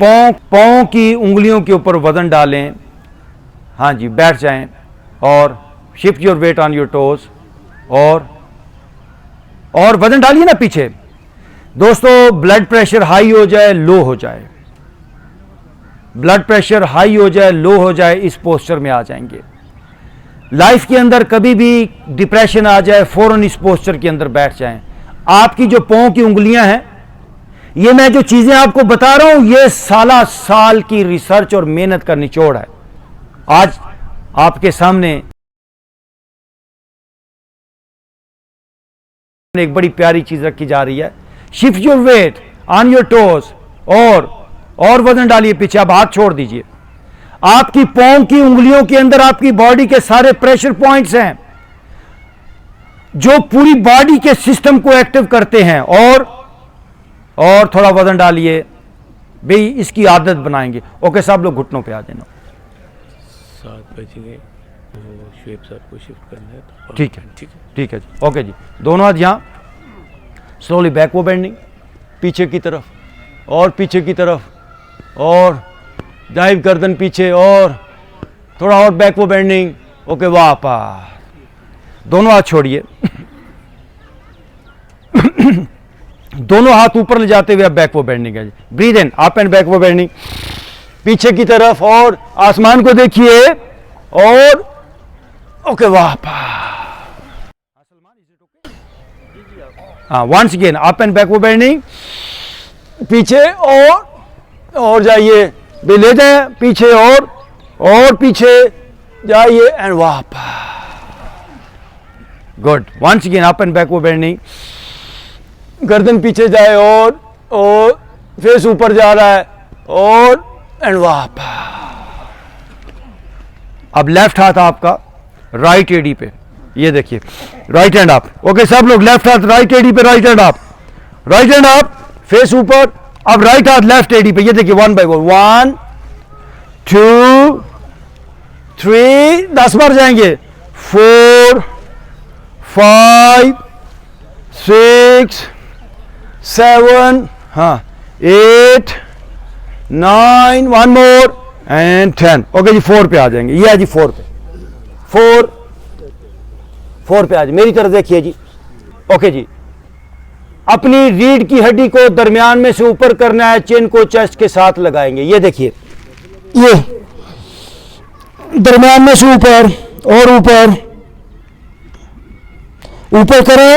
पांव की उंगलियों के ऊपर वजन डालें। हाँ जी, बैठ जाएं और shift your weight on your toes और वजन डालिए ना पीछे। दोस्तों, ब्लड प्रेशर हाई हो जाए, लो हो जाए, ब्लड प्रेशर हाई हो जाए, लो हो जाए, इस पोस्चर में आ जाएंगे। लाइफ के अंदर कभी भी डिप्रेशन आ जाए, फौरन इस पोस्चर के अंदर बैठ जाएं। आपकी जो पांव की उंगलियां हैं, ये मैं जो चीजें आपको बता रहा हूं, ये साल की रिसर्च और मेहनत का निचोड़ है। आज आपके सामने एक बड़ी प्यारी चीज रखी जा रही है। Shift your weight on your toes और वजन डालिए पीछे। अब हाथ छोड़ दीजिए। आपकी पांव की उंगलियों के अंदर आपकी बॉडी के सारे प्रेशर पॉइंट्स हैं जो पूरी बॉडी के सिस्टम को एक्टिव करते हैं। और थोड़ा वजन डालिए भाई, इसकी आदत बनाएंगे। ओके, सब लोग घुटनों पे आ जाना। 7 बज गए, शेप साहब को शिफ्ट करना है तो ठीक है, ठीक है जी। ओके जी, दोनों हाथ यहाँ, स्लोली बैकवर्ड बेंडिंग, पीछे की तरफ और पीछे की तरफ, और डाइव गर्दन पीछे, और थोड़ा और बैकवर्ड बेंडिंग। ओके, वापस। दोनों हाथ छोड़िए। दोनों हाथ ऊपर ले जाते हुए अब बैकवर्ड बेंडिंग है। Breathe in, up and backward bending, पीछे की तरफ, और आसमान को देखिए, और ओके, वापस। हाँ, once again up and backward bending, पीछे और जाइए, ले जाए पीछे, और पीछे जाइए, एंड वापस। Good. Once again up and backward bending, गर्दन पीछे जाए, और फेस ऊपर जा रहा है, और एंड वापस। अब लेफ्ट हाथ आपका राइट एडी पे, ये देखिए, राइट हैंड अप। ओके, सब लोग लेफ्ट हाथ राइट एडी पे, right hand up, right hand up, face ऊपर। अब राइट हाथ लेफ्ट एडी पे, ये देखिए, 1 by 1, 1 2 3, 10 बार जाएंगे, 4 5 6 7, हाँ 8 9, 1 more एंड 10। ओके जी 4 पे आ जाएंगे, ये है जी 4 पे, 4 पे आ जाए, मेरी तरफ देखिए जी। ओके जी, अपनी रीढ़ की हड्डी को दरमियान में से ऊपर करना है, चेन को चेस्ट के साथ लगाएंगे, ये देखिए, ये दरमियान में से ऊपर और ऊपर ऊपर करें।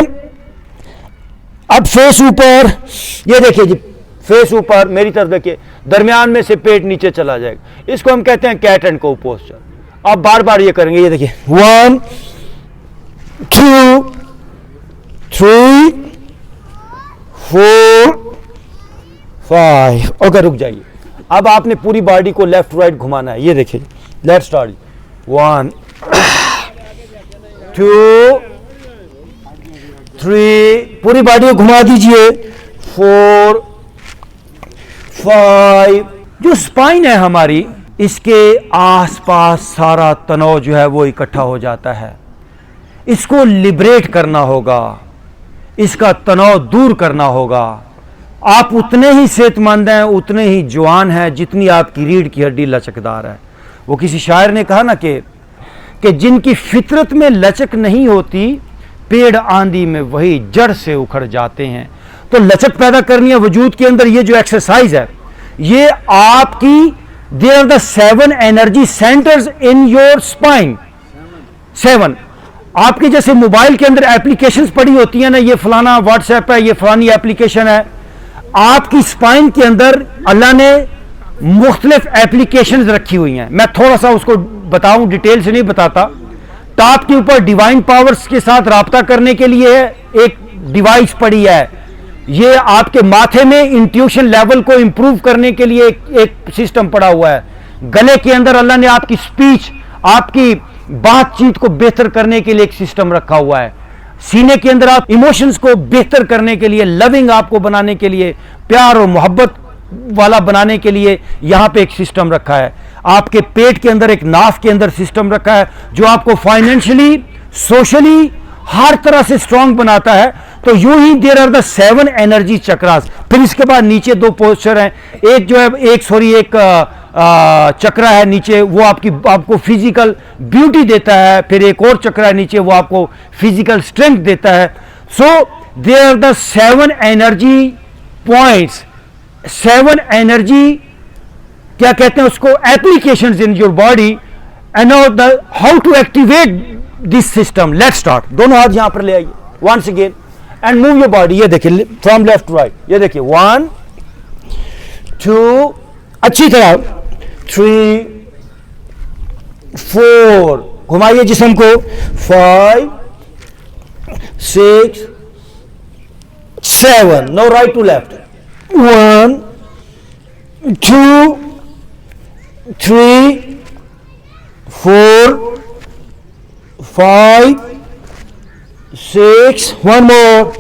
अब फेस ऊपर, ये देखिए जी, फेस ऊपर, मेरी तरफ देखिए, दरमियान में से पेट नीचे चला जाएगा, इसको हम कहते हैं कैट एंड काउ पोस्चर। अब बार बार ये करेंगे, ये देखिए 1 2 3 4 5। ओके रुक जाइए, अब आपने पूरी बॉडी को लेफ्ट राइट घुमाना है, ये देखिए, लेट्स स्टार्ट। 1 2 3, पूरी बॉडी को घुमा दीजिए, 4 5। जो स्पाइन है हमारी, इसके आसपास सारा तनाव जो है वो इकट्ठा हो जाता है, इसको लिबरेट करना होगा, इसका तनाव दूर करना होगा। आप उतने ही सेहतमंद हैं, उतने ही जवान हैं जितनी आपकी रीढ़ की हड्डी लचकदार है। वो किसी शायर ने कहा ना कि जिनकी फितरत में लचक नहीं होती, पेड़ आंधी में वही जड़ से उखड़ जाते हैं। तो लचक पैदा करनी है वजूद के अंदर, ये जो एक्सरसाइज है, ये आपकी, there are the 7 energy centres in your spine. 7 आपके जैसे मोबाइल के अंदर एप्लीकेशंस पड़ी होती हैं ना, ये फलाना व्हाट्सएप है, ये फलानी एप्लीकेशन है, आपकी स्पाइन के अंदर अल्लाह ने मुख्तलिफ एप्लीकेशंस रखी हुई हैं। मैं थोड़ा सा उसको बताऊं, डिटेल से नहीं बताता। टॉप के ऊपर डिवाइन पावर्स के साथ राब्ता करने के लिए एक डिवाइस पड़ी है, ये आपके माथे में इंट्यूशन लेवल को इंप्रूव करने के लिए एक सिस्टम पड़ा हुआ है। गले के अंदर अल्लाह ने आपकी स्पीच, आपकी बातचीत को बेहतर करने के लिए एक सिस्टम रखा हुआ है। सीने के अंदर आप इमोशंस को बेहतर करने के लिए, लविंग आपको बनाने के लिए, प्यार और मोहब्बत वाला बनाने के लिए यहां पे एक सिस्टम रखा है। आपके पेट के अंदर, एक नाफ के अंदर सिस्टम रखा है जो आपको फाइनेंशियली, सोशली हर तरह से स्ट्रांग बनाता है। तो यूं ही there are the 7 energy chakras. फिर इसके बाद नीचे 2 पोस्चर हैं, एक जो है एक चक्रा है नीचे, वो आपको फिजिकल ब्यूटी देता है। फिर एक और चक्रा है नीचे, वो आपको फिजिकल स्ट्रेंथ देता है। So there are the 7 energy points, 7 energy, क्या कहते हैं उसको, applications in your body. And now the how to activate this system. Let's start. दोनों हाथ यहां पर ले आइए, once again, and move your body. ये देखिए फ्रॉम लेफ्ट टू राइट, ये देखिए 1 2, अच्छी तरह 3 4, घुमाइए जिस्म को, 5 6 7। No right to left, 1 2 3 4 5 6, 1 more,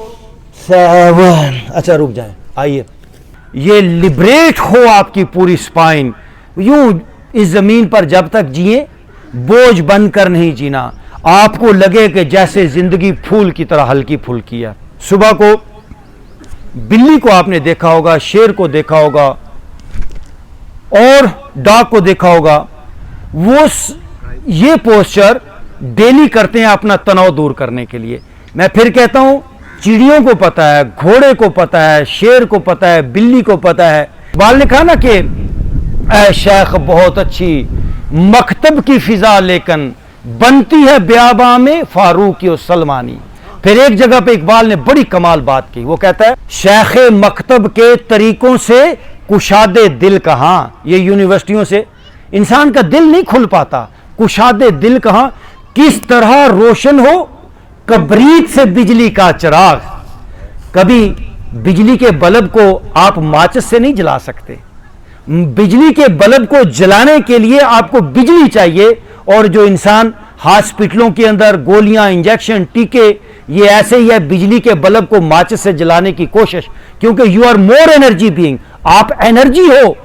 7। अच्छा रुक जाए, आइए, ये लिबरेट हो आपकी पूरी स्पाइन। यूं इस जमीन पर जब तक जिए, बोझ बनकर नहीं जीना। आपको लगे कि जैसे जिंदगी फूल की तरह हल्की फुल्की है। सुबह को बिल्ली को आपने देखा होगा, शेर को देखा होगा और डॉग को देखा होगा, वो ये पोस्चर डेली करते हैं अपना तनाव दूर करने के लिए। मैं फिर कहता हूं, चिड़ियों को पता है, घोड़े को पता है, शेर को पता है, बिल्ली को पता है। इकबाल ने कहा ना कि ऐ शेख बहुत अच्छी मकतब की फिजा लेकिन बनती है ब्याबा में फारूकी और सलमानी। फिर एक जगह पे इकबाल ने बड़ी कमाल बात की, वो कहता है, शेख मकतब के तरीकों से कुशादे दिल कहां। ये यूनिवर्सिटियों से इंसान का दिल नहीं खुल पाता, कुशादे दिल कहां, किस तरह रोशन हो कबरीत से बिजली का चिराग। कभी बिजली के बल्ब को आप माचिस से नहीं जला सकते, बिजली के बल्ब को जलाने के लिए आपको बिजली चाहिए। और जो इंसान हॉस्पिटलों के अंदर गोलियां, इंजेक्शन, टीके, ये ऐसे ही है बिजली के बल्ब को माचिस से जलाने की कोशिश, क्योंकि you are more energy being, आप एनर्जी हो।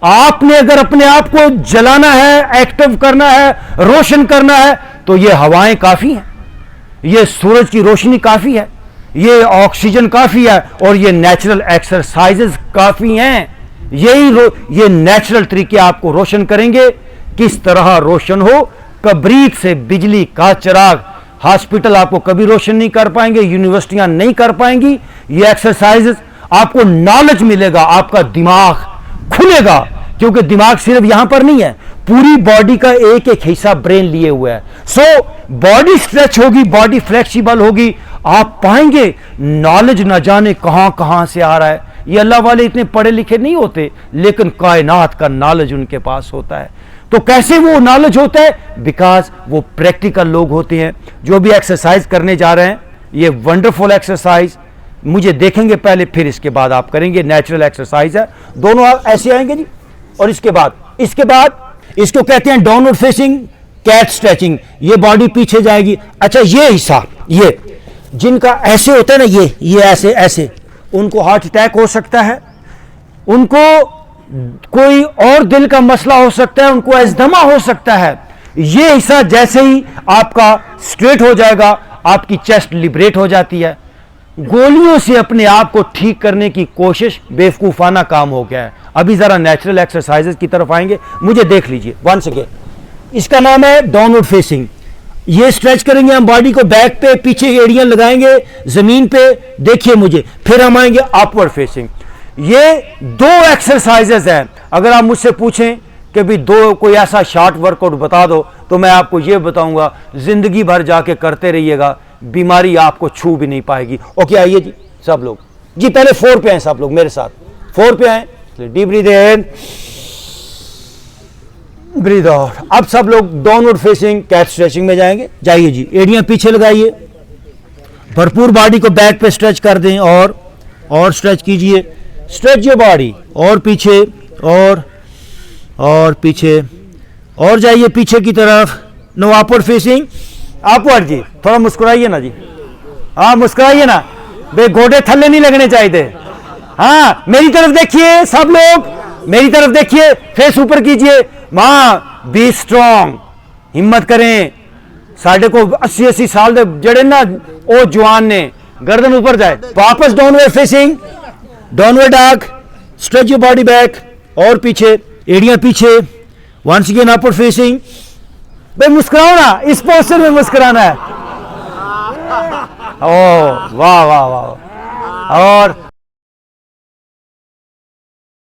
आपने अगर अपने आप को जलाना है, एक्टिव करना है, रोशन करना है, तो ये हवाएं काफी हैं, ये सूरज की रोशनी काफी है, ये ऑक्सीजन काफी है और ये नेचुरल एक्सरसाइजेस काफी हैं। ये नेचुरल तरीके आपको रोशन करेंगे। किस तरह रोशन हो, कब्रीत से बिजली का चिराग हॉस्पिटल आपको कभी रोशन नहीं कर पाएंगे, यूनिवर्सिटियां नहीं कर पाएंगी। ये एक्सरसाइजेस आपको नॉलेज मिलेगा, आपका दिमाग खुलेगा, क्योंकि दिमाग सिर्फ यहां पर नहीं है, पूरी बॉडी का एक एक हिस्सा ब्रेन लिए हुआ है। सो बॉडी स्ट्रेच होगी, बॉडी फ्लेक्सिबल होगी, आप पाएंगे नॉलेज न जाने कहां कहां से आ रहा है। ये अल्लाह वाले इतने पढ़े लिखे नहीं होते, लेकिन कायनात का नॉलेज उनके पास होता है। तो कैसे वो नॉलेज होता है? बिकॉज वो प्रैक्टिकल लोग होते हैं। जो भी एक्सरसाइज करने जा रहे हैं, ये वंडरफुल एक्सरसाइज मुझे देखेंगे पहले, फिर इसके बाद आप करेंगे। नेचुरल एक्सरसाइज है, दोनों ऐसे आएंगे जी, और इसके बाद इसको कहते हैं डाउनवर्ड फेसिंग कैट स्ट्रेचिंग। ये बॉडी पीछे जाएगी। अच्छा, ये हिस्सा, ये जिनका ऐसे होता है ना, ये ऐसे ऐसे, उनको हार्ट अटैक हो सकता है, उनको कोई और दिल का मसला हो सकता है, उनको एज़मा हो सकता है। ये हिस्सा जैसे ही आपका स्ट्रेट हो जाएगा, आपकी चेस्ट लिबरेट हो जाती है। गोलियों से अपने आप को ठीक करने की कोशिश बेवकूफाना काम हो गया है। अभी जरा नेचुरल एक्सरसाइजेस की तरफ आएंगे, मुझे देख लीजिए वंस अगेन। इसका नाम है डाउनवर्ड फेसिंग। ये स्ट्रेच करेंगे हम बॉडी को, बैक पे पीछे एड़ियां लगाएंगे जमीन पे, देखिए मुझे। फिर हम आएंगे अपवर्ड फेसिंग। ये दो एक्सरसाइजेस हैं। अगर आप मुझसे पूछें कि भी दो कोई ऐसा शॉर्ट वर्कआउट बता दो, तो मैं आपको ये बताऊंगा, जिंदगी भर जाके करते रहिएगा, बीमारी आपको छू भी नहीं पाएगी। ओके, आइए जी सब लोग जी, पहले 4 पे आए सब लोग मेरे साथ, 4 पे आए। डीप ब्रीथ इन, ब्रीथ आउट। अब सब लोग डाउनवर्ड फेसिंग कैट स्ट्रेचिंग में जाएंगे। जाइए जी, एड़ियां पीछे लगाइए, भरपूर बॉडी को बैक पे स्ट्रेच कर दें, और स्ट्रेच कीजिए। स्ट्रेच योर बॉडी, और पीछे, और पीछे, और जाइए पीछे की तरफ। नो अपवर्ड फेसिंग, अपवर्ड जी। थोड़ा मुस्कुराइए ना जी, हाँ मुस्कुराइए ना, बे गोडे थल्ले नहीं लगने चाहिए। हाँ, मेरी तरफ देखिए सब लोग, मेरी तरफ देखिए, फेस ऊपर कीजिए। मां बी स्ट्रॉन्ग, हिम्मत करें। साढ़े को 80 साल दे जड़े ना, ओ जवान ने, गर्दन ऊपर जाए। वापस downward facing, downward dog, stretch your body back, और पीछे, एड़ियां पीछे। Once again upward facing. भाई मुस्कुराओ ना, इस पोस्टर में मुस्कुराना है। ओ वाह वाह वाह, और